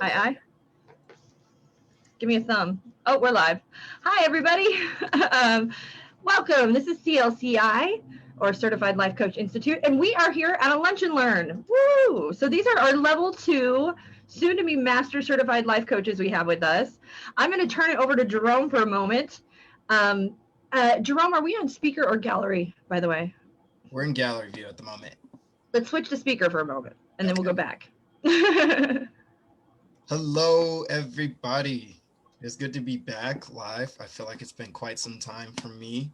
Aye, aye. Give me a thumb. Oh, we're live. Hi, everybody. Welcome. This is CLCI, or Certified Life Coach Institute, and we are here at a Lunch and Learn. Woo! So these are our level 2, soon-to-be Master Certified Life Coaches we have with us. I'm going to turn it over to Jerome for a moment. Jerome, are we on speaker or gallery, by the way? We're in gallery view at the moment. Let's switch to speaker for a moment, and then we'll go back. Hello, everybody. It's good to be back live. I feel like it's been quite some time for me.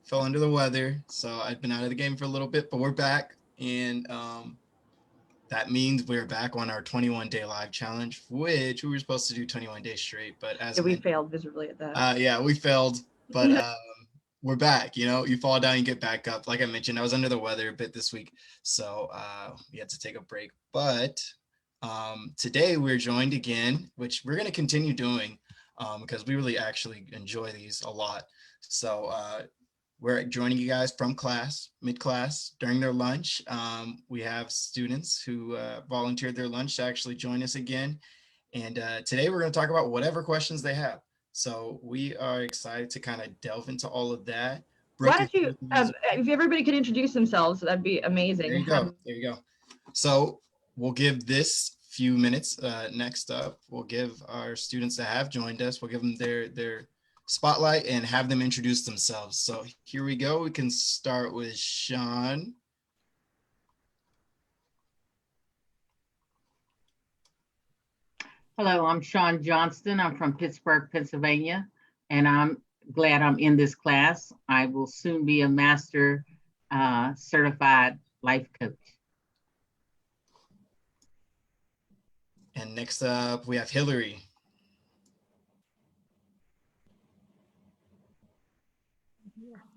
Fell under the weather, so I've been out of the game for a little bit, but we're back. And that means we're back on our 21-day live challenge, which we were supposed to do 21 days straight, but as we failed miserably at that. Yeah, we failed, but we're back. You know, you fall down, you get back up. Like I mentioned, I was under the weather a bit this week, so we had to take a break. But today we're joined again, which we're going to continue doing because we really actually enjoy these a lot. So we're joining you guys from class, mid-class, during their lunch. We have students who volunteered their lunch to actually join us again. And today we're going to talk about whatever questions they have. So we are excited to kind of delve into all of that. Brooke, why don't you, if everybody could introduce themselves, that'd be amazing. There you go. There you go. So we'll give this few minutes. Next up, we'll give our students that have joined us, we'll give them their spotlight and have them introduce themselves. So here we go. We can start with Sean. Hello, I'm Sean Johnston. I'm from Pittsburgh, Pennsylvania, and I'm glad I'm in this class. I will soon be a Master Certified Life Coach. And next up, we have Hillary.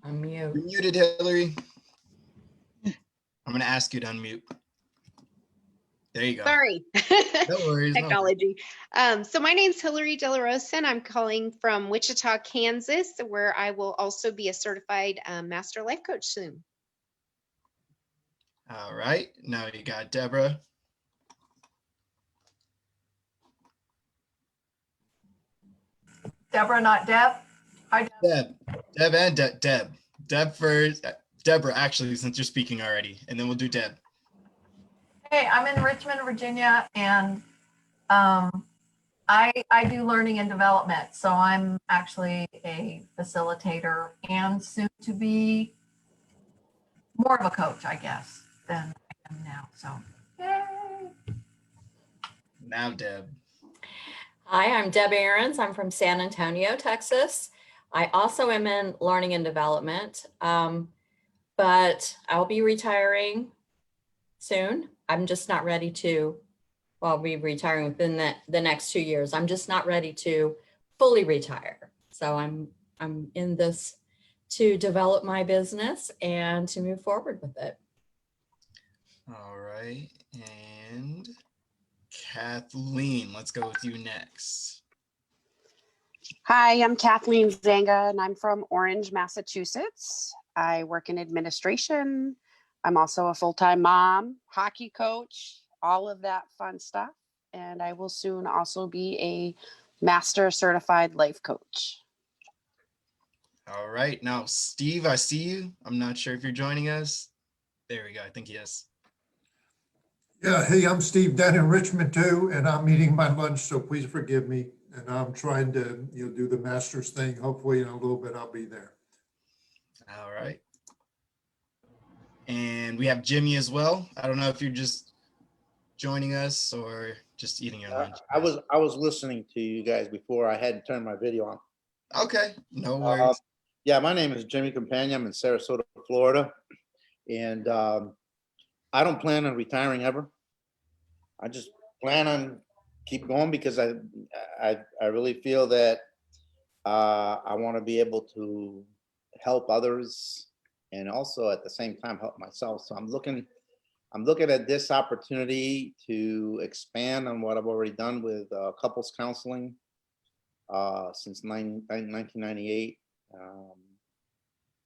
Unmute. You're muted, Hillary. I'm going to ask you to unmute. There you go. Sorry. No worries. Technology. So my name's Hillary Delarosa, and I'm calling from Wichita, Kansas, where I will also be a certified Master Life Coach soon. All right. Now you got Deborah. Deborah, not Deb. Hi, Deb. Deb and Deb. Deb first. Deborah, actually, since you're speaking already, and then we'll do Deb. Hey, I'm in Richmond, Virginia, and I do learning and development. So I'm actually a facilitator and soon to be more of a coach, I guess, than I am now. So, yay. Now, Deb. Hi, I'm Deb Aarons. I'm from San Antonio, Texas. I also am in learning and development, but I'll be retiring soon. I'm just not ready to, well, I'll be retiring within the next 2 years. I'm just not ready to fully retire. So I'm in this to develop my business and to move forward with it. All right. And Kathleen, let's go with you next. Hi, I'm Kathleen Zanga, and I'm from Orange, Massachusetts. I work in administration. I'm also a full-time mom, hockey coach, all of that fun stuff. And I will soon also be a Master Certified Life Coach. All right. Now, Steve, I see you. I'm not sure if you're joining us. There we go. I think he is. Yeah, hey, I'm Steve down in Richmond too, and I'm eating my lunch, so please forgive me. And I'm trying to, do the master's thing. Hopefully in a little bit I'll be there. All right. And we have Jimmy as well. I don't know if you're just joining us or just eating your lunch. I was listening to you guys before. I hadn't turned my video on. Okay, no worries. Yeah, my name is Jimmy Campagna. I'm in Sarasota, Florida, and I don't plan on retiring ever. I just plan on keep going because I really feel that I want to be able to help others and also at the same time help myself. So I'm looking at this opportunity to expand on what I've already done with couples counseling since 1998,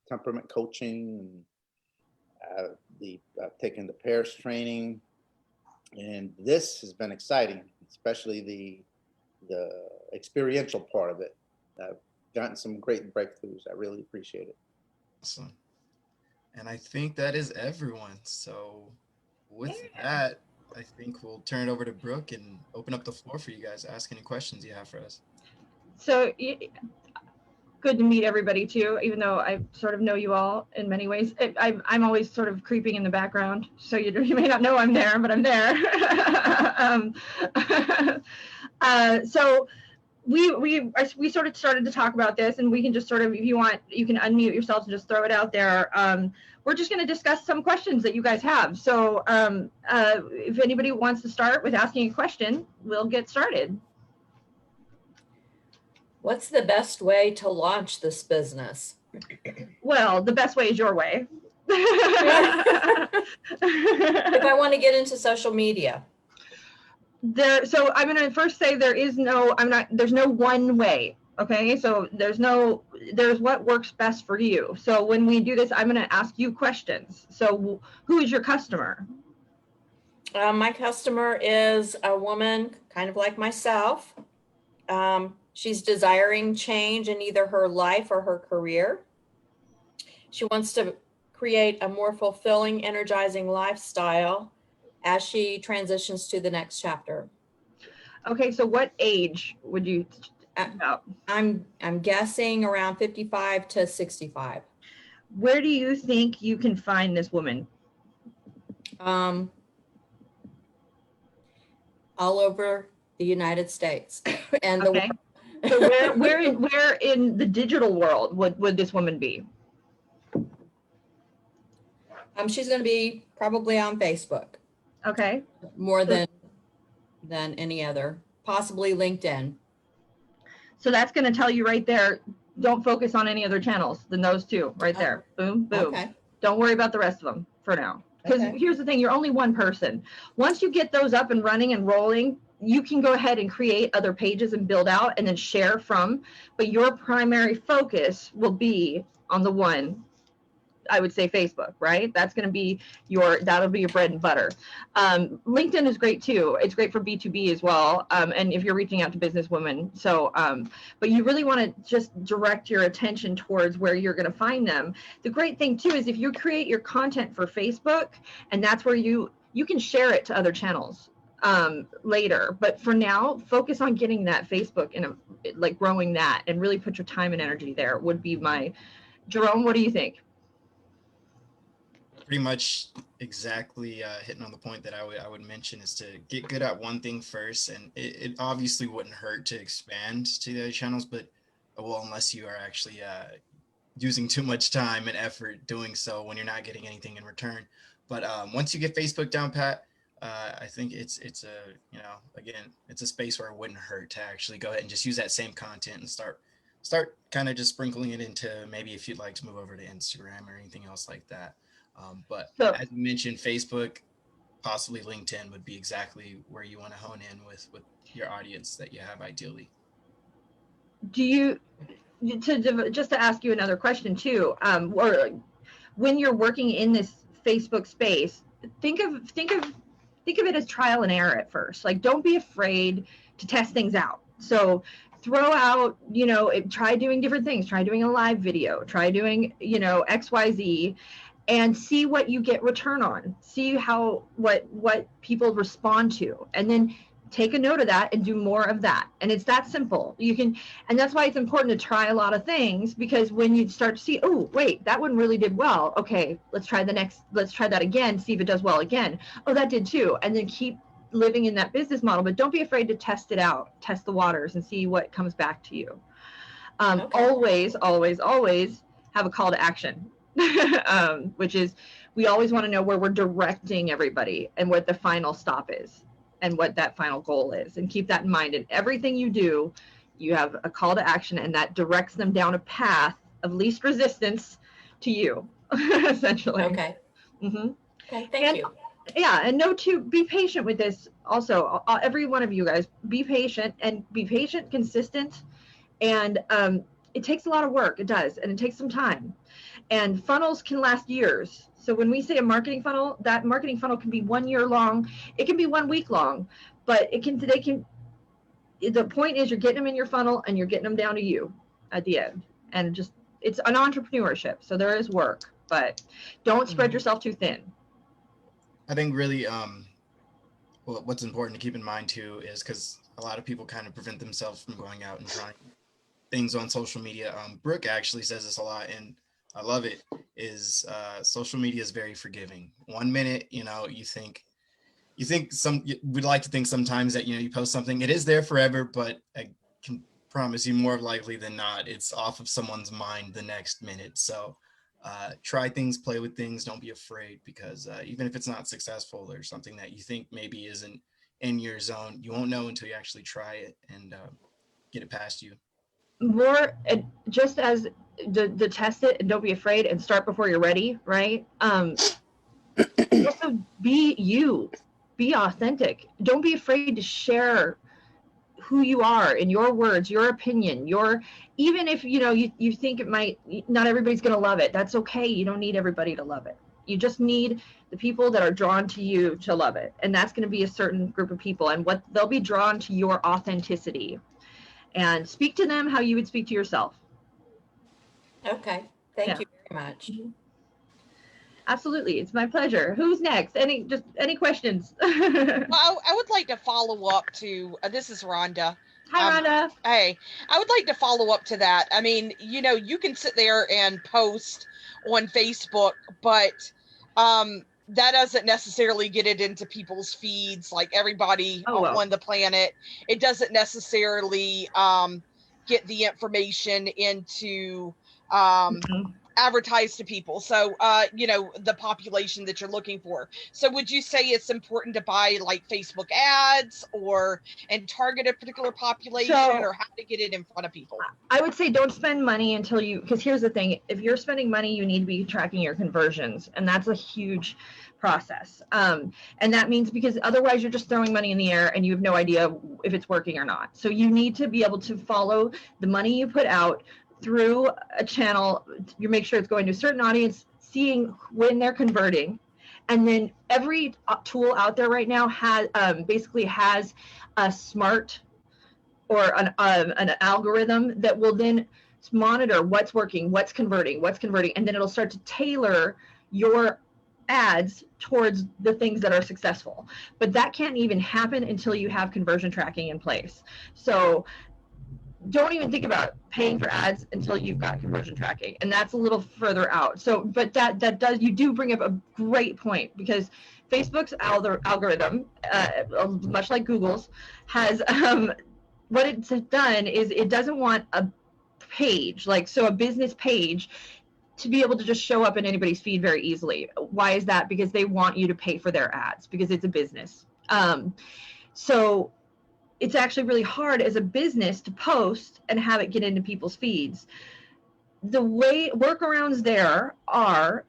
temperament coaching, and taking the pairs training, and this has been exciting. especially the experiential part of it. I've gotten some great breakthroughs. I really appreciate it. Awesome. And I think that is everyone. So with that, I think we'll turn it over to Brooke and open up the floor for you guys to ask any questions you have for us. So good to meet everybody too, even though I sort of know you all in many ways. I'm always sort of creeping in the background, so you may not know I'm there, but I'm there. So we sort of started to talk about this, and we can just sort of, if you want, you can unmute yourselves and just throw it out there. We're just going to discuss some questions that you guys have. So if anybody wants to start with asking a question, we'll get started. What's the best way to launch this business? Well, the best way is your way. If I want to get into social media. So I'm going to first say there's no one way. Okay. So there's what works best for you. So when we do this, I'm going to ask you questions. So who is your customer? My customer is a woman kind of like myself. She's desiring change in either her life or her career. She wants to create a more fulfilling, energizing lifestyle as she transitions to the next chapter. Okay, so what age would you about? I'm guessing around 55 to 65. Where do you think you can find this woman? All over the United States and the Okay. So where in the digital world would this woman be? She's going to be probably on Facebook. Okay. More than any other, possibly LinkedIn. So that's going to tell you right there, don't focus on any other channels than those two right there. Boom, boom. Okay. Don't worry about the rest of them for now. Because Okay. here's the thing, you're only one person. Once you get those up and running and rolling, you can go ahead and create other pages and build out and then share from, but your primary focus will be on the one, I would say Facebook, right? That's going to be that'll be your bread and butter. LinkedIn is great too. It's great for B2B as well. And if you're reaching out to businesswomen. So, but you really want to just direct your attention towards where you're going to find them. The great thing too is if you create your content for Facebook, and that's where you can share it to other channels later, but for now, focus on getting that Facebook and like growing that, and really put your time and energy there would be my. Jerome, what do you think? Pretty much exactly hitting on the point that I would mention is to get good at one thing first, and it obviously wouldn't hurt to expand to the other channels, but well, unless you are actually using too much time and effort doing so when you're not getting anything in return. But once you get Facebook down pat, I think it's a, again, it's a space where it wouldn't hurt to actually go ahead and just use that same content and start kind of just sprinkling it into, maybe if you'd like to move over to Instagram or anything else like that. But so, as you mentioned, Facebook, possibly LinkedIn would be exactly where you want to hone in with your audience that you have ideally. Do you, just to ask you another question too, or when you're working in this Facebook space, think of it as trial and error at first. Like, don't be afraid to test things out. So throw out, try doing different things, try doing a live video, try doing, XYZ, and see what you get return on, see what people respond to, and then take a note of that and do more of that. And it's that simple. And that's why it's important to try a lot of things, because when you start to see, oh, wait, that one really did well. Okay, let's try that again, see if it does well again. Oh, that did too. And then keep living in that business model, but don't be afraid to test it out, test the waters and see what comes back to you. Okay. Always have a call to action. Which is, we always want to know where we're directing everybody and what the final stop is and what that final goal is, and keep that in mind. In everything you do, you have a call to action, and that directs them down a path of least resistance to you, essentially. Okay. Mm-hmm. Okay, thank you. Yeah, and be patient with this also. Every one of you guys, be patient, consistent, and it takes a lot of work. It does, and it takes some time. And funnels can last years. So when we say a marketing funnel, that marketing funnel can be 1 year long. It can be 1 week long. but the point is you're getting them in your funnel and you're getting them down to you at the end. And just, it's an entrepreneurship. So there is work, but don't spread yourself too thin. I think really, what's important to keep in mind too is because a lot of people kind of prevent themselves from going out and trying things on social media. Brooke actually says this a lot, and I love it, is social media is very forgiving. 1 minute, you we'd like to think sometimes that, you post something, it is there forever, but I can promise you more likely than not, it's off of someone's mind the next minute. So try things, play with things, don't be afraid, because even if it's not successful or something that you think maybe isn't in your zone, you won't know until you actually try it and get it past you. More just as the test it and don't be afraid and start before you're ready, right? Also be you, be authentic. Don't be afraid to share who you are in your words, your opinion, even if you think not everybody's going to love it. That's okay. You don't need everybody to love it. You just need the people that are drawn to you to love it, and that's going to be a certain group of people, and what they'll be drawn to your authenticity. And speak to them how you would speak to yourself. Okay, thank you very much. Absolutely, it's my pleasure. Who's next? Any questions? Well, I would like to follow up to, this is Rhonda. Hi, Rhonda. Hey, I would like to follow up to that. I mean, you can sit there and post on Facebook, but that doesn't necessarily get it into people's feeds, like everybody on the planet. It doesn't necessarily get the information into advertised to people. So, the population that you're looking for. So would you say it's important to buy like Facebook ads and target a particular population, or how to get it in front of people? I would say don't spend money because here's the thing, if you're spending money, you need to be tracking your conversions, and that's a huge process. And that means, because otherwise you're just throwing money in the air and you have no idea if it's working or not. So you need to be able to follow the money you put out through a channel. You make sure it's going to a certain audience, seeing when they're converting. And then every tool out there right now has a smart or an algorithm that will then monitor what's working, what's converting, and then it'll start to tailor your ads towards the things that are successful. But that can't even happen until you have conversion tracking in place. So don't even think about paying for ads until you've got conversion tracking, and that's a little further out. So, but you do bring up a great point, because Facebook's algorithm, much like Google's, has what it's done is it doesn't want a page, a business page, to be able to just show up in anybody's feed very easily. Why is that? Because they want you to pay for their ads, because it's a business. So it's actually really hard as a business to post and have it get into people's feeds. The way workarounds there are,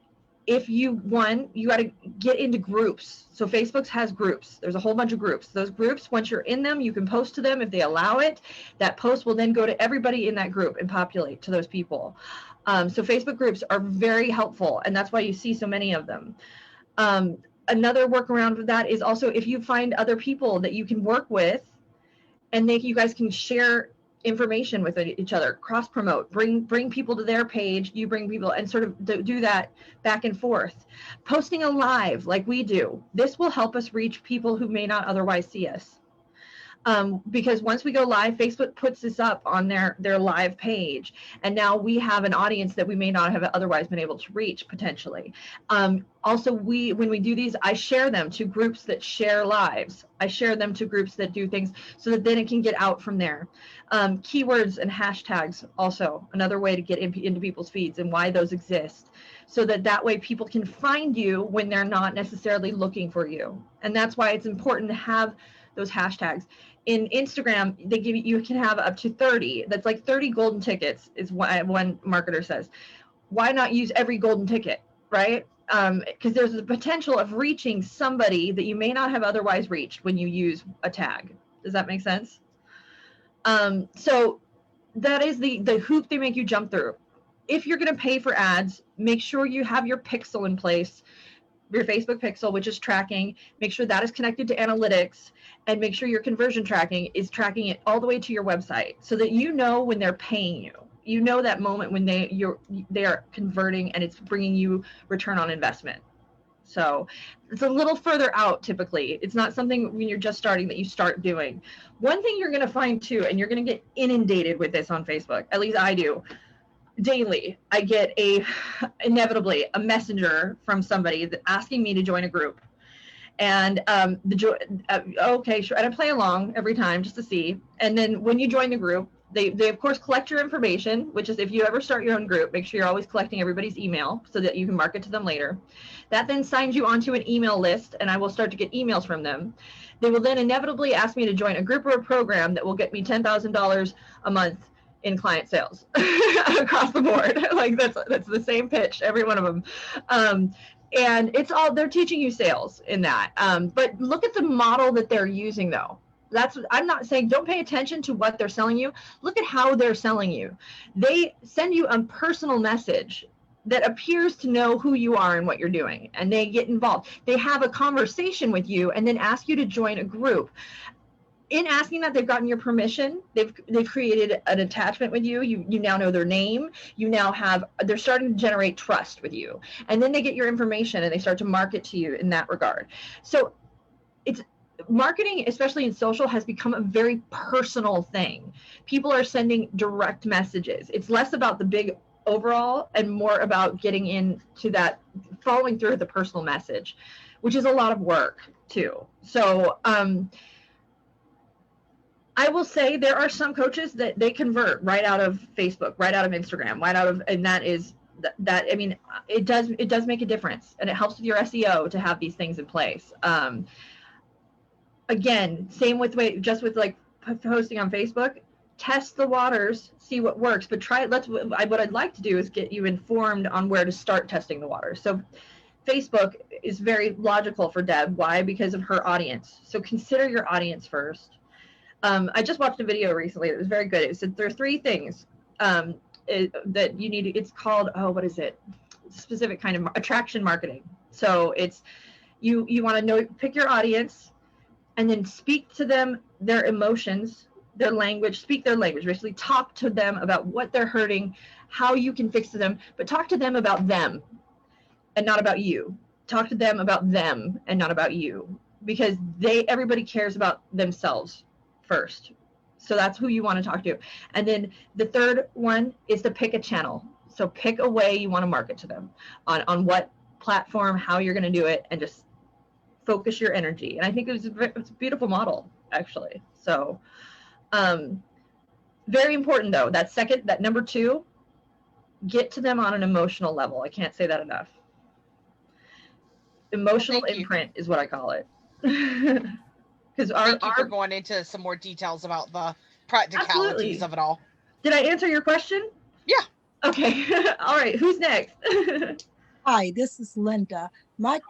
if you got to get into groups. So Facebook has groups. There's a whole bunch of groups. Those groups, once you're in them, you can post to them if they allow it. That post will then go to everybody in that group and populate to those people. So Facebook groups are very helpful, and that's why you see so many of them. Another workaround for that is also, if you find other people that you can work with, and you guys can share information with each other, cross promote, bring people to their page, you bring people, and sort of do that back and forth. Posting a live like we do, this will help us reach people who may not otherwise see us. Because once we go live, Facebook puts this up on their live page, and now we have an audience that we may not have otherwise been able to reach, potentially. Also, when we do these, I share them to groups that share lives. I share them to groups that do things, so that then it can get out from there. Keywords and hashtags, also another way to get into people's feeds, and why those exist, so that way people can find you when they're not necessarily looking for you. And that's why it's important to have those hashtags. In Instagram, you can have up to 30. That's like 30 golden tickets, is what one marketer says. Why not use every golden ticket, right? Because there's the potential of reaching somebody that you may not have otherwise reached when you use a tag. Does that make sense? So that is the hoop they make you jump through. If you're going to pay for ads, make sure you have your pixel in place. your Facebook pixel, which is tracking, make sure that is connected to analytics, and make sure your conversion tracking is tracking it all the way to your website so that you know when they're paying you. You know that moment when they are converting and it's bringing you return on investment. So it's a little further out typically. It's not something when you're just starting that you start doing. One thing you're going to find too, and you're going to get inundated with this on Facebook, at least I do, daily. I get inevitably a messenger from somebody asking me to join a group. And okay, sure. And I play along every time just to see. And then when you join the group, they of course collect your information, which is if you ever start your own group, make sure you're always collecting everybody's email so that you can market to them later. That then signs you onto an email list, and I will start to get emails from them. They will then inevitably ask me to join a group or a program that will get me $10,000 a month in client sales across the board. Like that's the same pitch, every one of them. And it's all, they're teaching you sales in that. But look at the model that they're using though. I'm not saying don't pay attention to what they're selling you. Look at how they're selling you. They send you a personal message that appears to know who you are and what you're doing, and they get involved. They have a conversation with you and then ask you to join a group. In asking that, they've gotten your permission. They've created an attachment with you. You now know their name. They're starting to generate trust with you, and then they get your information and they start to market to you in that regard. So it's marketing, especially in social, has become a very personal thing. People are sending direct messages. It's less about the big overall and more about getting into that, following through with the personal message, which is a lot of work too. So I will say there are some coaches that they convert right out of Facebook, right out of Instagram, and that is that. I mean, it does make a difference, and it helps with your SEO to have these things in place. Again, same with like posting on Facebook. Test the waters, see what works, but what I'd like to do is get you informed on where to start testing the waters. So Facebook is very logical for Deb. Why? Because of her audience. So consider your audience first. I just watched a video recently that was very good. It said there are 3 things that you need. It's called, what is it? Specific kind of attraction marketing. So it's you want to pick your audience and then speak to them, their emotions, their language, speak their language, basically talk to them about what they're hurting, how you can fix to them, but talk to them about them and not about you. Talk to them about them and not about you, because everybody cares about themselves first. So that's who you want to talk to. And then the third one is to pick a channel. So pick a way you want to market to them on what platform, how you're going to do it, and just focus your energy. And I think it's a beautiful model, actually. So very important though, that number 2, get to them on an emotional level. I can't say that enough. Emotional imprint is what I call it. Because Thank you for going into some more details about the practicalities of it all. Did I answer your question? Yeah. Okay. All right. Who's next? Hi, this is Linda. My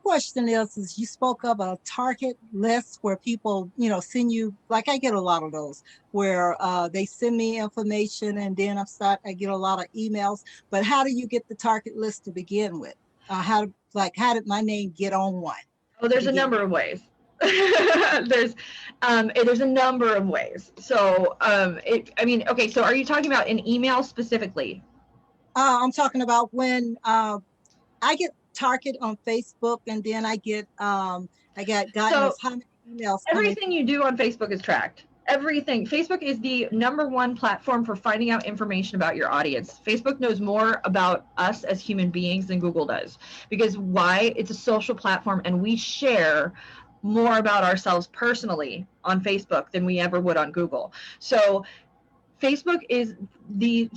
question is you spoke of a target list where people, send you, like I get a lot of those, where they send me information and then I get a lot of emails. But how do you get the target list to begin with? How did my name get on one? Oh, there's a number of ways. There's a number of ways. So, okay. So are you talking about an email specifically? I'm talking about when I get target on Facebook, and then I get how many emails. Everything you do on Facebook is tracked. Everything. Facebook is the #1 platform for finding out information about your audience. Facebook knows more about us as human beings than Google does. Because why? It's a social platform, and we share more about ourselves personally on Facebook than we ever would on Google. So Facebook is the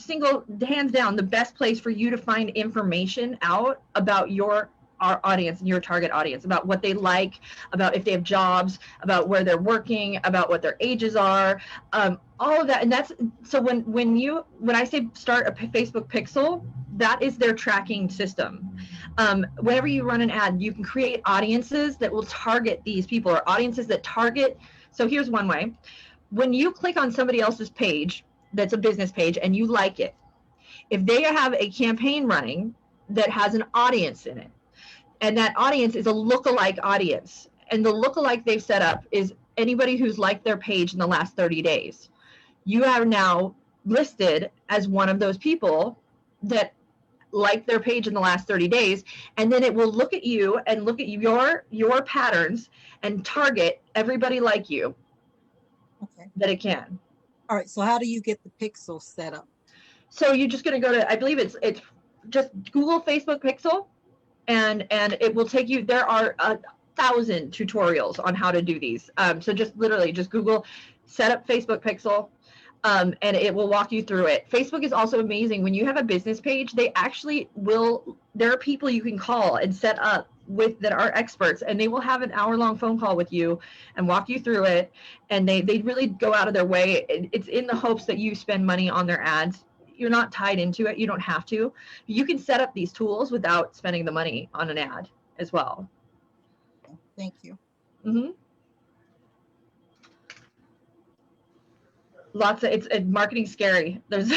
hands down, the best place for you to find information out about our audience and your target audience, about what they like, about if they have jobs, about where they're working, about what their ages are, all of that. And that's, so when I say start a Facebook pixel, that is their tracking system. Whenever you run an ad, you can create audiences that will target these people, or audiences that target. So here's one way. When you click on somebody else's page, that's a business page, and you like it, if they have a campaign running that has an audience in it. And that audience is a lookalike audience. And the lookalike they've set up is anybody who's liked their page in the last 30 days. You are now listed as one of those people that like their page in the last 30 days, and then it will look at you and look at your patterns and target everybody like you that it can. All right, so how do you get the pixel set up? So you're just going to go to, I believe it's just Google Facebook Pixel, and it will take you, there are 1,000 tutorials on how to do these. So just literally just Google set up Facebook Pixel, and it will walk you through it. Facebook is also amazing. When you have a business page, they actually will, there are people you can call and set up with that are experts, and they will have an hour-long phone call with you and walk you through it. And they really go out of their way. It's in the hopes that you spend money on their ads. You're not tied into it. You don't have to. You can set up these tools without spending the money on an ad as well. Thank you. Mm-hmm. Lots of, it's marketing's scary. There's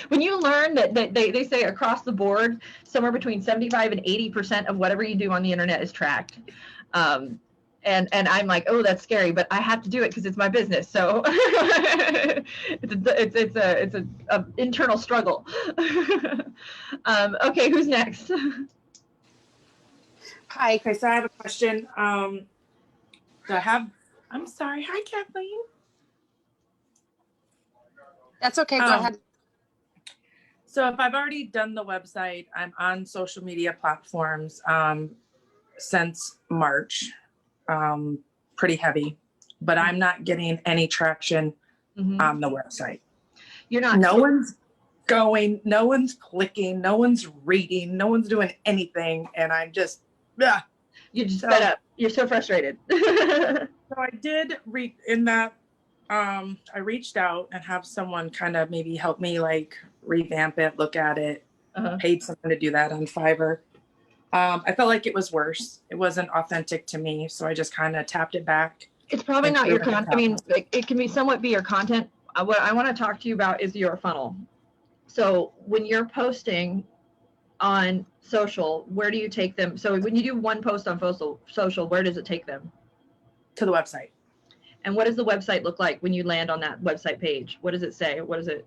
when you learn that they say across the board somewhere between 75 and 80% of whatever you do on the internet is tracked. And I'm like, oh, that's scary, but I have to do it because it's my business. So it's a internal struggle. Okay, who's next? Hi, Chris. I have a question. I'm sorry. Hi, Kathleen. That's okay. Go ahead. So if I've already done the website, I'm on social media platforms since March, pretty heavy, but I'm not getting any traction on the website. You're not. No one's going, no one's clicking, no one's reading, no one's doing anything. And I'm just, yeah. You're just fed up. You're so frustrated. So I did read in that. I reached out and have someone kind of maybe help me like revamp it, look at it, paid someone to do that on Fiverr. I felt like it was worse. It wasn't authentic to me. So I just kind of tapped it back. It's probably not your content. I mean, it can be somewhat be your content. What I want to talk to you about is your funnel. So when you're posting on social, where do you take them? So when you do one post on social, where does it take them? To the website. And what does the website look like when you land on that website page? What does it say? What is it?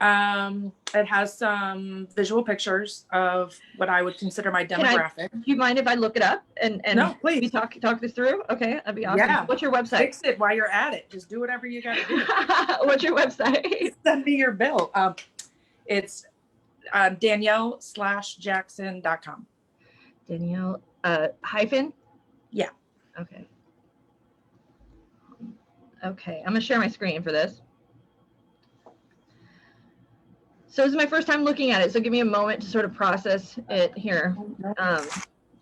It has some visual pictures of what I would consider my demographic. Do you mind if I look it up and no, please. We talk this through? Okay, that'd be awesome. Yeah. What's your website? Fix it while you're at it. Just do whatever you got to do. What's your website? Send me your bill. It's Danielle/Jackson.com. Danielle hyphen? Yeah. Okay. Okay, I'm gonna share my screen for this. So this is my first time looking at it, so give me a moment to sort of process it here.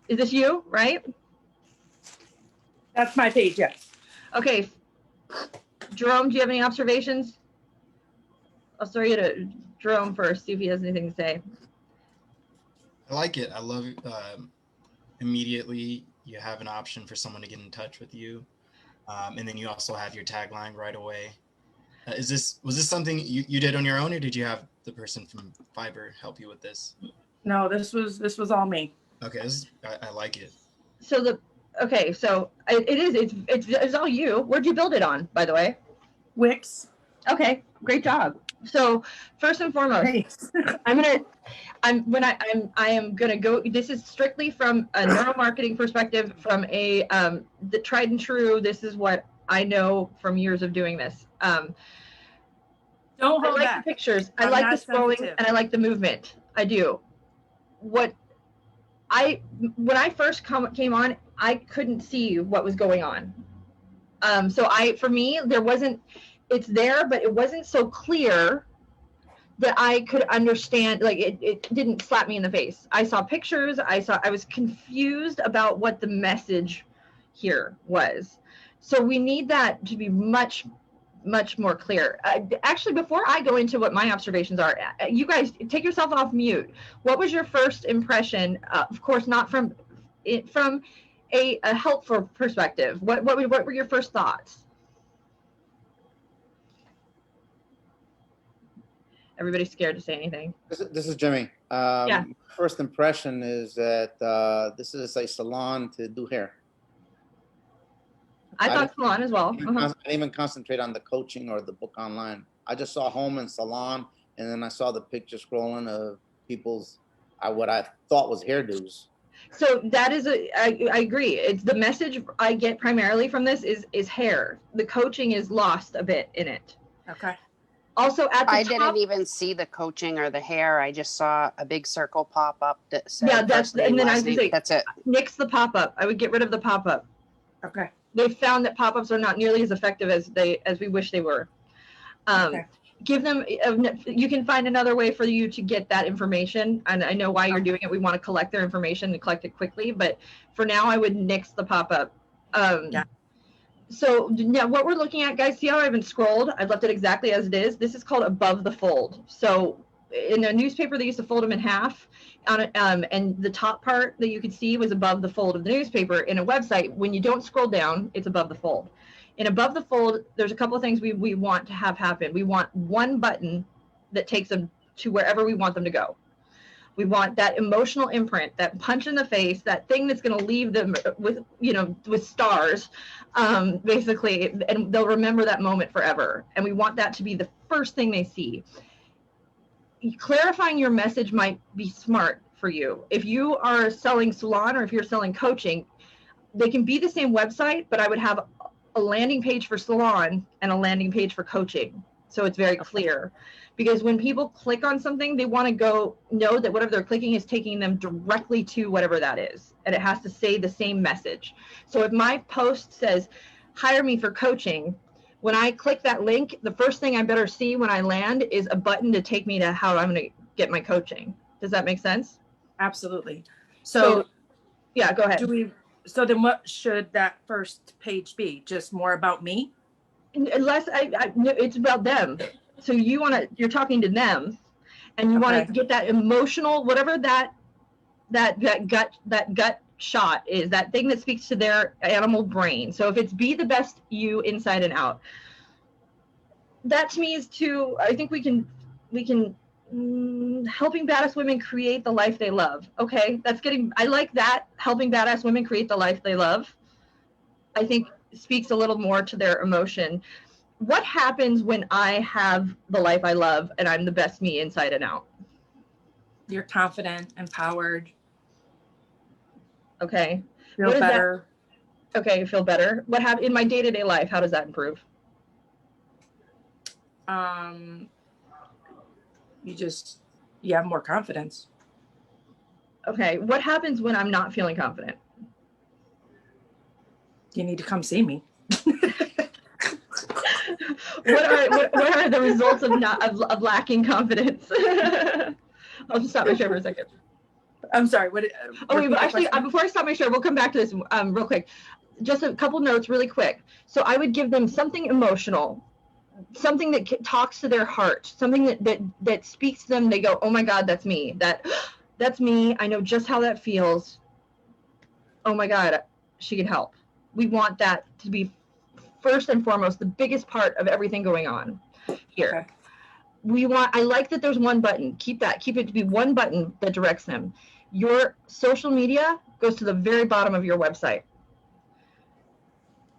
Is this you, right? That's my page, yes. Okay. Jerome, do you have any observations? I'll throw you to Jerome first, see if he has anything to say. I like it. I love it. Immediately you have an option for someone to get in touch with you. And then you also have your tagline right away. Was this something you did on your own, or did you have the person from Fiverr help you with this? No, this was all me. Okay, I like it. So it's all you. Where'd you build it on, by the way? Wix. Okay, great job. So first and foremost, I am gonna go. This is strictly from a neuromarketing perspective, from a the tried and true. This is what I know from years of doing this. Don't hold I like back. the pictures. I like the scrolling, and I like the movement. I do. When I first came on, I couldn't see what was going on. For me, there wasn't. It's there, but it wasn't so clear that I could understand. Like it didn't slap me in the face. I saw pictures. I was confused about what the message here was. So we need that to be much more clear. Actually, before I go into what my observations are, you guys take yourself off mute. What was your first impression? Of course, not from a helpful perspective. What were your first thoughts? Everybody's scared to say anything. This is Jimmy. Yeah. First impression is that this is a salon to do hair. I thought salon as well. I didn't even concentrate on the coaching or the book online. I just saw home and salon, and then I saw the picture scrolling of people's what I thought was hairdos. So that is I agree. It's the message I get primarily from this is hair. The coaching is lost a bit in it. Okay. Also at the I top, didn't even see the coaching or the hair. I just saw a big circle pop up that said yeah, that's first name, and then I last was gonna name. say That's it. nix the pop-up. I would get rid of the pop-up. Okay. They found that pop-ups are not nearly as effective as we wish they were. Okay. Give them, you can find another way for you to get that information. And I know why you're doing it. We want to collect their information and collect it quickly, but for now I would nix the pop-up. Yeah. So now what we're looking at, guys, see how I haven't scrolled? I've left it exactly as it is. This is called above the fold. So in a newspaper, they used to fold them in half, and the top part that you could see was above the fold of the newspaper. In a website, when you don't scroll down, it's above the fold. And above the fold, there's a couple of things we want to have happen. We want one button that takes them to wherever we want them to go. We want that emotional imprint, that punch in the face, that thing that's going to leave them with, with stars, basically, and they'll remember that moment forever. And we want that to be the first thing they see. Clarifying your message might be smart for you. If you are selling salon or if you're selling coaching, they can be the same website, but I would have a landing page for salon and a landing page for coaching. So it's very clear, because when people click on something, they want to know that whatever they're clicking is taking them directly to whatever that is. And it has to say the same message. So if my post says, hire me for coaching, when I click that link, the first thing I better see when I land is a button to take me to how I'm going to get my coaching. Does that make sense? Absolutely. So yeah, go ahead. So then what should that first page be? Just more about me? Unless it's about them. So you're talking to them, and you want to get that emotional, whatever that gut shot is, that thing that speaks to their animal brain. So if it's be the best you inside and out, that to me is I think we can helping badass women create the life they love. Okay, I like that. Helping badass women create the life they love, I think speaks a little more to their emotion. What happens when I have the life I love and I'm the best me inside and out? You're confident, empowered. Okay. Feel better. Okay, feel better. What happens in my day-to-day life? How does that improve? You have more confidence. Okay. What happens when I'm not feeling confident? You need to come see me. What are the results of lacking confidence? I'll just stop my share for a second. I'm sorry. Actually, before I stop my share, we'll come back to this real quick. Just a couple notes really quick. So I would give them something emotional, something that talks to their heart, something that speaks to them. They go, oh my God, that's me. That's me. I know just how that feels. Oh my God, she can help. We want that to be first and foremost the biggest part of everything going on here. Okay. I like that there's one button. Keep it to be one button that directs them. Your social media goes to the very bottom of your website.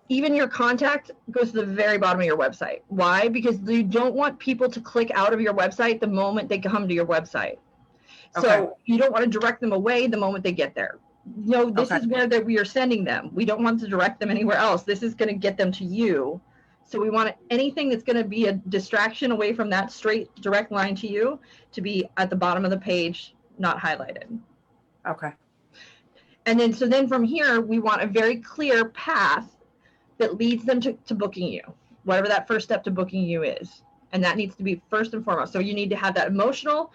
Even your contact goes to the very bottom of your website. Why? Because you don't want people to click out of your website the moment they come to your website. Okay. So you don't want to direct them away the moment they get there. No, this is where we are sending them. We don't want to direct them anywhere else. This is going to get them to you. So we want anything that's going to be a distraction away from that straight direct line to you to be at the bottom of the page, not highlighted. Okay. And then from here, we want a very clear path that leads them to booking you, whatever that first step to booking you is. And that needs to be first and foremost. So you need to have that emotional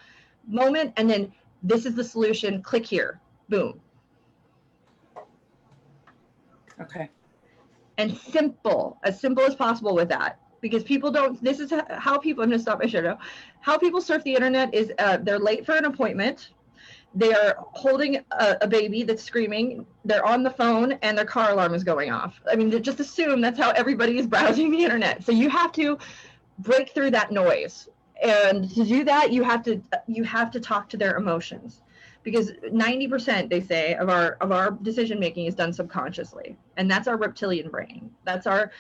moment, and then this is the solution, click here, boom. Okay. And as simple as possible with that, because people don't, this is how people, I'm going to stop my share now. How people surf the internet is they're late for an appointment. They are holding a baby that's screaming. They're on the phone and their car alarm is going off. I mean, just assume that's how everybody is browsing the internet. So you have to break through that noise And to do that, you have to talk to their emotions, because 90%, they say, of our decision making is done subconsciously, and that's our reptilian brain. That's our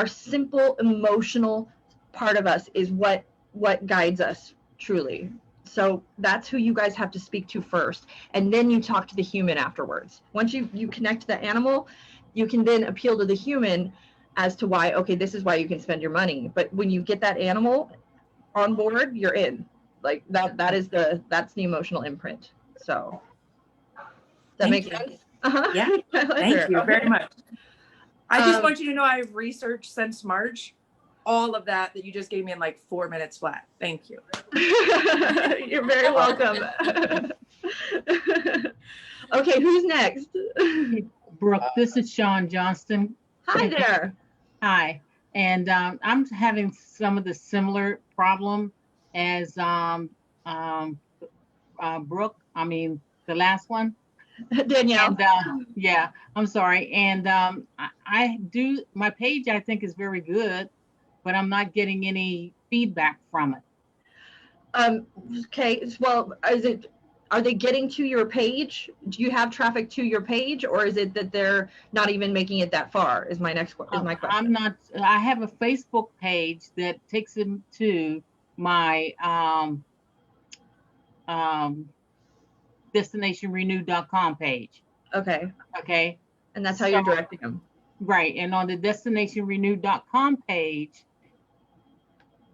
simple emotional part of us, is what guides us truly. So that's who you guys have to speak to first, and then you talk to the human afterwards. Once you connect to the animal, you can then appeal to the human as to why, okay, this is why you can spend your money. But when you get that animal on board, you're in. Like that's the emotional imprint. So does that make sense? Yeah. Thank you very much. I just want you to know I've researched since March all of that you just gave me in like 4 minutes flat. Thank you. You're very welcome. Okay, who's next? Brooke, this is Sean Johnston. Hi there. Hi. And I'm having some of the similar problem as Brooke. I mean, the last one. Danielle. And, yeah, I'm sorry. And I do, my page, I think, is very good, but I'm not getting any feedback from it. Okay, well, are they getting to your page? Do you have traffic to your page, or is it that they're not even making it that far? Is my question. I'm not. I have a Facebook page that takes them to my destinationrenew.com page. Okay. Okay. And that's how you're directing them. Right. And on the destinationrenew.com page,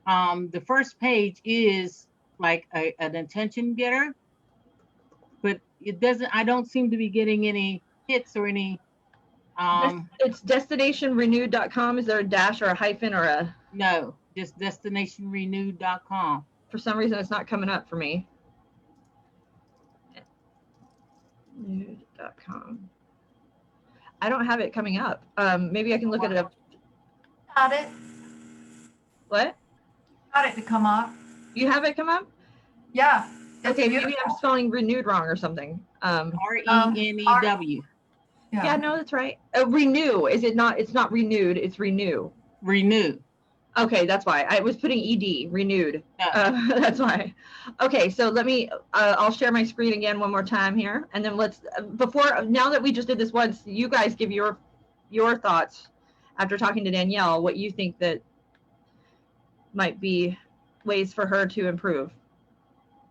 the first page is like an attention getter, but it doesn't, I don't seem to be getting any hits or any. It's destinationrenew.com. Is there a dash or a hyphen or a? No, just destinationrenew.com. For some reason, it's not coming up for me. Renew.com. I don't have it coming up. Maybe I can look it up. Got it. What? Got it to come up. You have it come up? Yeah. Okay, maybe I'm spelling renewed wrong or something. RENEW. Yeah, no, that's right. Renew. Is it not? It's not renewed. It's renew. Renew. Okay, that's why I was putting ED, renewed. That's why. Okay, so let me, I'll share my screen again one more time here. And then let's, now that we just did this once, you guys give your thoughts after talking to Danielle, what you think that might be ways for her to improve.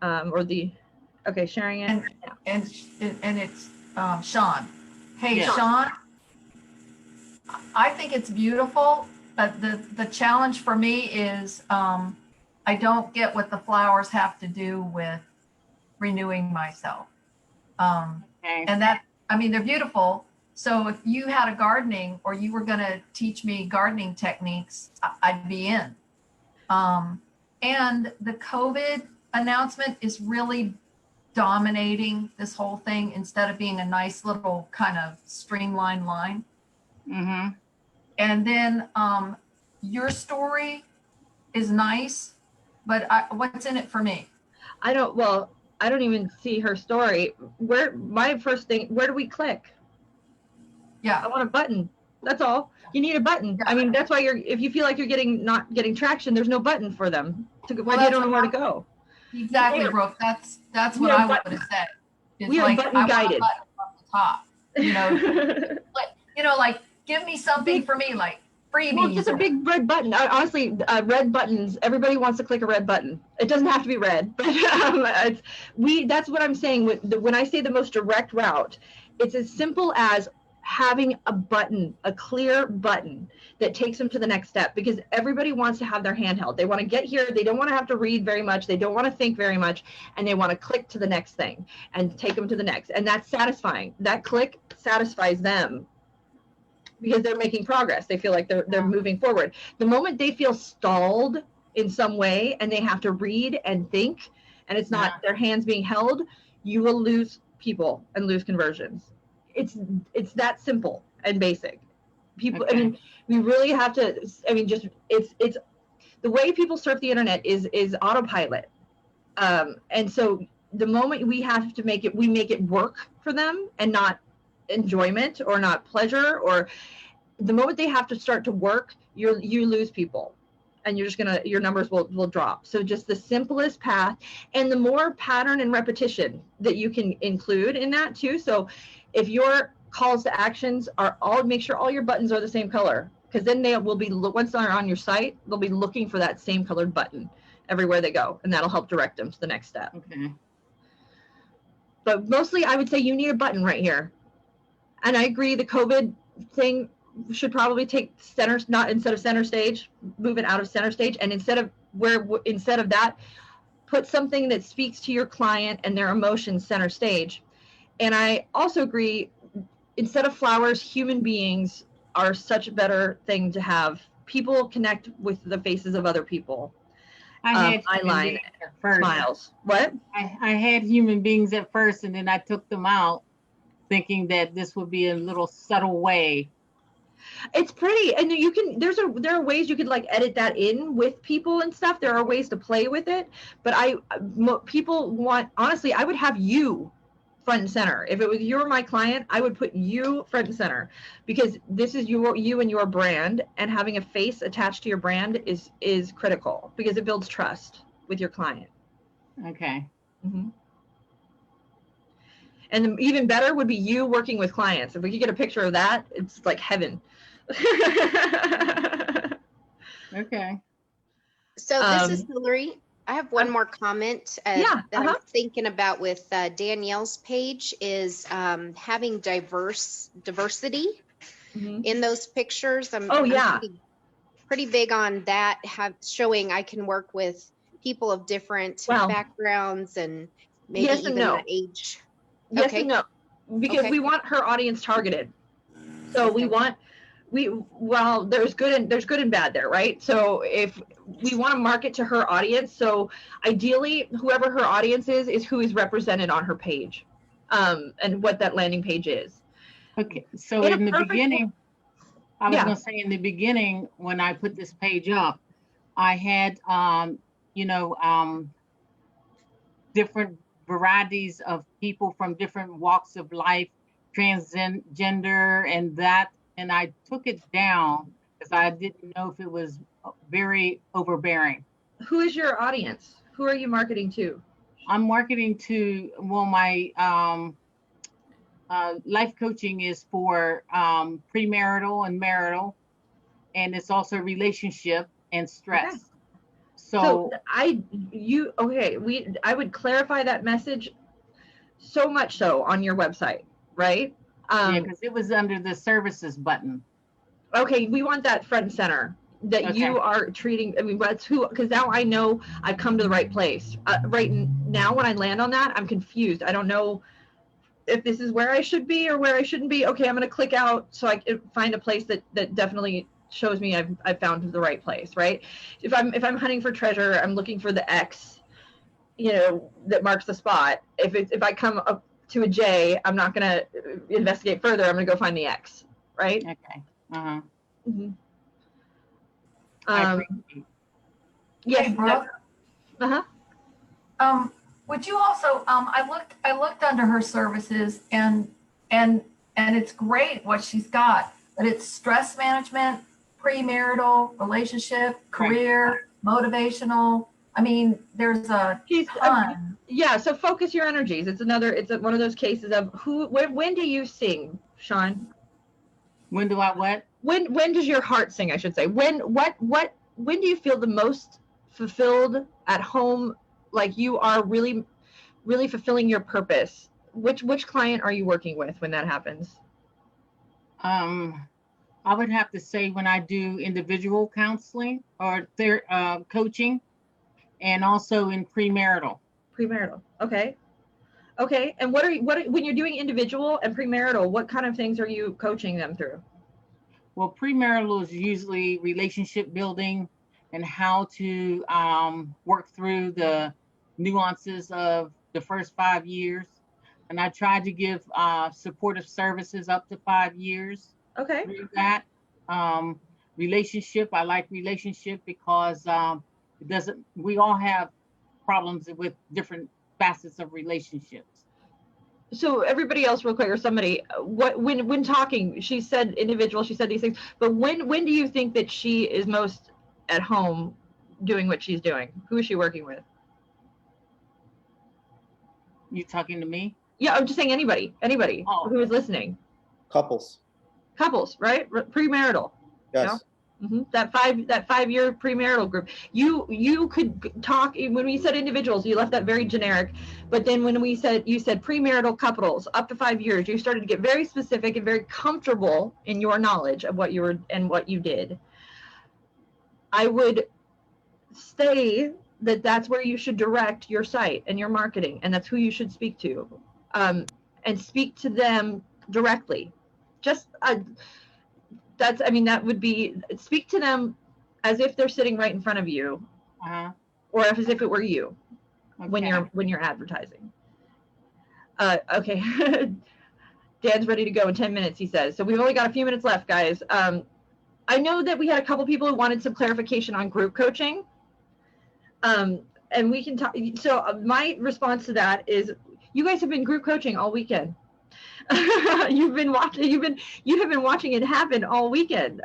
Okay, sharing it. And it's Sean. Hey, Yeah. Sean, I think it's beautiful, but the challenge for me is I don't get what the flowers have to do with renewing myself. And that, I mean, they're beautiful. So if you had a gardening or you were going to teach me gardening techniques, I'd be in. And the COVID announcement is really dominating this whole thing instead of being a nice little kind of streamlined line. Mm-hmm. And then your story is nice, but what's in it for me? I don't even see her story. Where do we click? Yeah. I want a button. That's all. You need a button. I mean, that's why if you feel like you're not getting traction, there's no button for them. Why they don't know where to go. Exactly, Brooke. That's what I would have said. It's we are like, button I want a guided. button from the top. Like give me something for me, like freebies. Well, just a big red button. Honestly, red buttons. Everybody wants to click a red button. It doesn't have to be red, but that's what I'm saying. When I say the most direct route, it's as simple as having a button, a clear button that takes them to the next step, because everybody wants to have their hand held. They want to get here. They don't want to have to read very much. They don't want to think very much, and they want to click to the next thing and take them to the next. And that's satisfying. That click satisfies them because they're making progress. They feel like they're moving forward. The moment they feel stalled in some way and they have to read and think, and it's not their hands being held, you will lose people and lose conversions. It's that simple and basic. People, okay. I mean, we really have to, I mean, just, it's the way people surf the internet is autopilot. And so the moment we have to make it work for them and not enjoyment or not pleasure, or the moment they have to start to work, you lose people. and you're just your numbers will drop. So just the simplest path, and the more pattern and repetition that you can include in that too. So if your calls to actions are make sure all your buttons are the same color, because then they will be, once they're on your site, they'll be looking for that same colored button everywhere they go, and that'll help direct them to the next step. Okay. But mostly I would say you need a button right here. And I agree, the COVID thing should probably take center, not instead of center stage, move it out of center stage, and instead of that, put something that speaks to your client and their emotions center stage. And I also agree, instead of flowers, human beings are such a better thing to have. People connect with the faces of other people. Eyeline, smiles. What? I had human beings at first, and then I took them out, thinking that this would be a little subtle way. It's pretty, and you can, there are ways you could like edit that in with people and stuff. There are ways to play with it, but people want, honestly, I would have you front and center. If it was you're my client, I would put you front and center, because this is you and your brand, and having a face attached to your brand is critical, because it builds trust with your client. Okay. Mm-hmm. And even better would be you working with clients. If we could get a picture of that, it's like heaven. Okay. So this is Hillary. I have one more comment that I'm thinking about with Danielle's page is having diversity in those pictures. I'm pretty big on that, showing I can work with people of different backgrounds and maybe even the age. Yes and no, because we want her audience targeted. So there's good and bad there, right? So if we want to market to her audience, so ideally whoever her audience is who is represented on her page, and what that landing page is. Okay, so in the beginning, I was going to say in the beginning, when I put this page up, I had, different varieties of people from different walks of life, transgender and that, and I took it down because I didn't know if it was very overbearing. Who is your audience? Who are you marketing to? I'm marketing to, well, my life coaching is for premarital and marital, and it's also relationship and stress. Okay. So I would clarify that message so much so on your website, right? Yeah, because it was under the services button. Okay, we want that front and center, that you are treating, I mean, that's who, because now I know I've come to the right place. Right now, when I land on that, I'm confused. I don't know if this is where I should be or where I shouldn't be. Okay, I'm going to click out so I can find a place that definitely shows me I've found the right place, right? If I'm hunting for treasure, I'm looking for the X, that marks the spot. If I come up to a J, I'm not going to investigate further. I'm going to go find the X, right? Okay. Uh-huh. Mm-hmm. Yes, Brooke. Uh-huh. Would you also, I looked under her services, and it's great what she's got, but it's stress management, premarital, relationship, career, motivational. I mean, there's a ton. Yeah, so focus your energies. It's one of those cases of when do you sing, Sean? When do I what? When does your heart sing, I should say? When do you feel the most fulfilled at home, like you are really, really fulfilling your purpose? Which client are you working with when that happens? I would have to say when I do individual counseling or coaching, and also in premarital. Premarital, okay. Okay, and when you're doing individual and premarital, what kind of things are you coaching them through? Well, premarital is usually relationship building and how to work through the nuances of the first 5 years. And I try to give supportive services up to 5 years. Okay. Through that. Relationship, I like relationship because we all have problems with different facets of relationships. So everybody else real quick, or somebody, when talking, she said individual, she said these things, but when do you think that she is most at home doing what she's doing? Who is she working with? You talking to me? Yeah, I'm just saying anybody Oh. who is listening. Couples. Couples, right? Premarital. Yes. Yeah? That 5-year premarital group. You could talk when we said individuals, you left that very generic. But then when you said premarital couples up to 5 years, you started to get very specific and very comfortable in your knowledge of what you were and what you did. I would say that that's where you should direct your site and your marketing, and that's who you should speak to, and speak to them directly. Just that would be, speak to them as if they're sitting right in front of you, or as if it were you, when you're advertising. Okay. Dan's ready to go in 10 minutes, he says. So we've only got a few minutes left, guys. I know that we had a couple people who wanted some clarification on group coaching. And we can talk. So my response to that is, you guys have been group coaching all weekend. You have been watching it happen all weekend.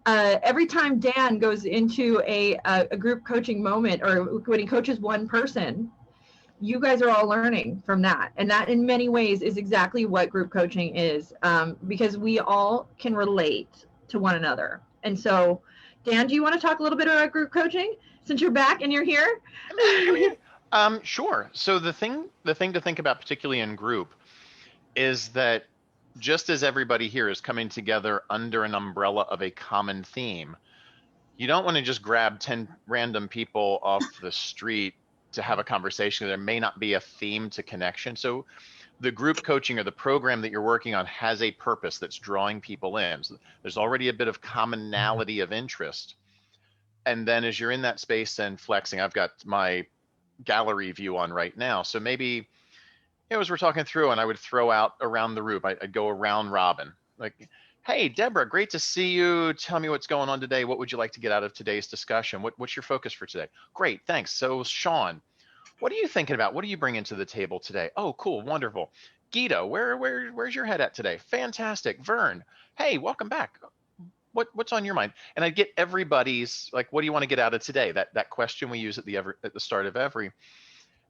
Every time Dan goes into a group coaching moment, or when he coaches one person, you guys are all learning from that. And that in many ways is exactly what group coaching is, because we all can relate to one another. And so, Dan, do you want to talk a little bit about group coaching since you're back and you're here? Sure. So the thing to think about, particularly in group, is that just as everybody here is coming together under an umbrella of a common theme, you don't want to just grab 10 random people off the street to have a conversation. There may not be a theme to connection. So the group coaching or the program that you're working on has a purpose that's drawing people in. So there's already a bit of commonality of interest. And then as you're in that space and flexing, I've got my gallery view on right now. So maybe, as we're talking through, and I would throw out around the group, I'd go around robin, like, hey, Deborah, great to see you. Tell me what's going on today. What would you like to get out of today's discussion? What's your focus for today? Great, thanks. So Sean, what are you thinking about? What are you bringing to the table today? Oh, cool, wonderful. Guido, where's your head at today? Fantastic. Vern, hey, welcome back. What's on your mind? And I'd get everybody's, like, what do you want to get out of today? That question we use at the start of every.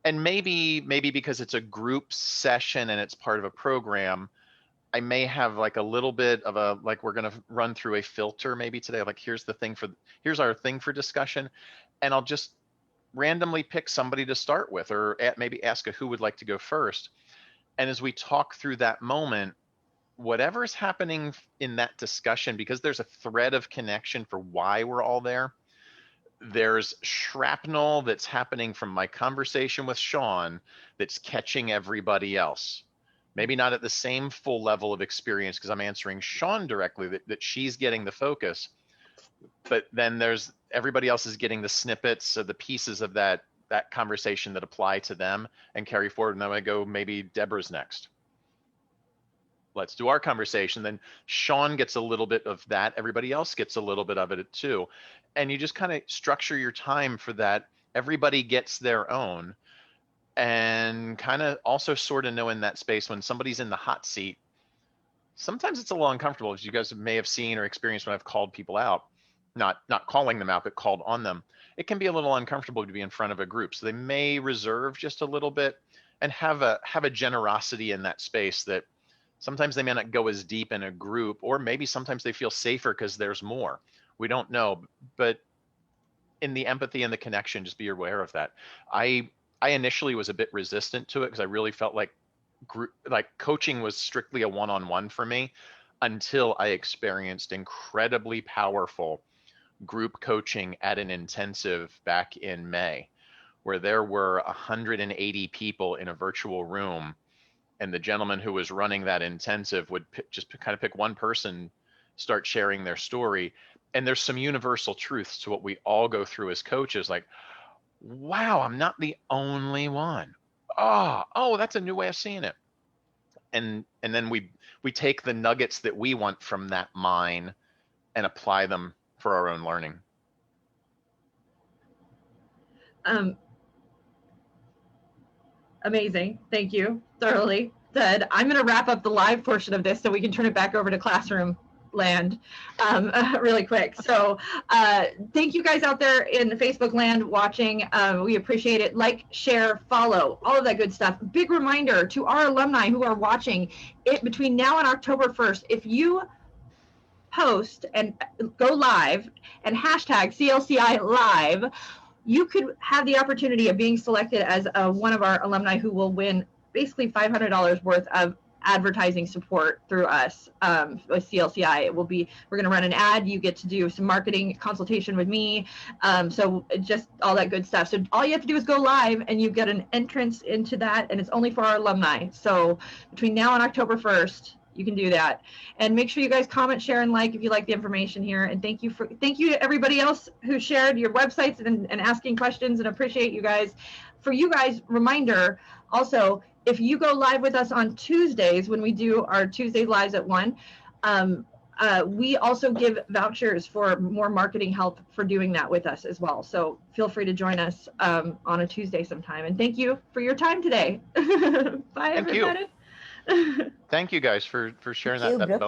And maybe because it's a group session and it's part of a program, I may have like a little bit of a, like, we're going to run through a filter maybe today. Like, here's our thing for discussion. And I'll just randomly pick somebody to start with, or maybe ask who would like to go first. And as we talk through that moment, whatever is happening in that discussion, because there's a thread of connection for why we're all there, there's shrapnel that's happening from my conversation with Sean that's catching everybody else. Maybe not at the same full level of experience because I'm answering Sean directly, that she's getting the focus, but then there's everybody else is getting the snippets of the pieces of that conversation that apply to them and carry forward. And then I go, maybe Deborah's next. Let's do our conversation. Then Sean gets a little bit of that. Everybody else gets a little bit of it too. And you just kind of structure your time for that. Everybody gets their own. And kind of also sort of know in that space when somebody's in the hot seat, sometimes it's a little uncomfortable, as you guys may have seen or experienced when I've called people out, not calling them out, but called on them. It can be a little uncomfortable to be in front of a group. So they may reserve just a little bit and have a generosity in that space that sometimes they may not go as deep in a group, or maybe sometimes they feel safer because there's more. We don't know, but in the empathy and the connection, just be aware of that. I initially was a bit resistant to it because I really felt like coaching was strictly a one-on-one for me, until I experienced incredibly powerful group coaching at an intensive back in May, where there were 180 people in a virtual room. And the gentleman who was running that intensive would just kind of pick one person, start sharing their story. And there's some universal truths to what we all go through as coaches. Like, wow, I'm not the only one. Oh, that's a new way of seeing it. And then we take the nuggets that we want from that mine and apply them for our own learning. Amazing. Thank you. Thoroughly said. I'm going to wrap up the live portion of this so we can turn it back over to classroom land really quick. So thank you guys out there in the Facebook land watching. We appreciate it. Like, share, follow, all of that good stuff. Big reminder to our alumni who are watching it between now and October 1st. If you post and go live and hashtag CLCI live, you could have the opportunity of being selected as one of our alumni who will win basically $500 worth of advertising support through us with CLCI. It will be, we're going to run an ad. You get to do some marketing consultation with me. So just all that good stuff. So all you have to do is go live and you get an entrance into that, and it's only for our alumni. So between now and October 1st, you can do that. And make sure you guys comment, share, and like if you like the information here. And thank you to everybody else who shared your websites and asking questions, and appreciate you guys. For you guys, reminder also, if you go live with us on Tuesdays when we do our Tuesday lives at 1, we also give vouchers for more marketing help for doing that with us as well. So feel free to join us on a Tuesday sometime. And thank you for your time today. Bye, everybody. Thank you guys for sharing that bonus.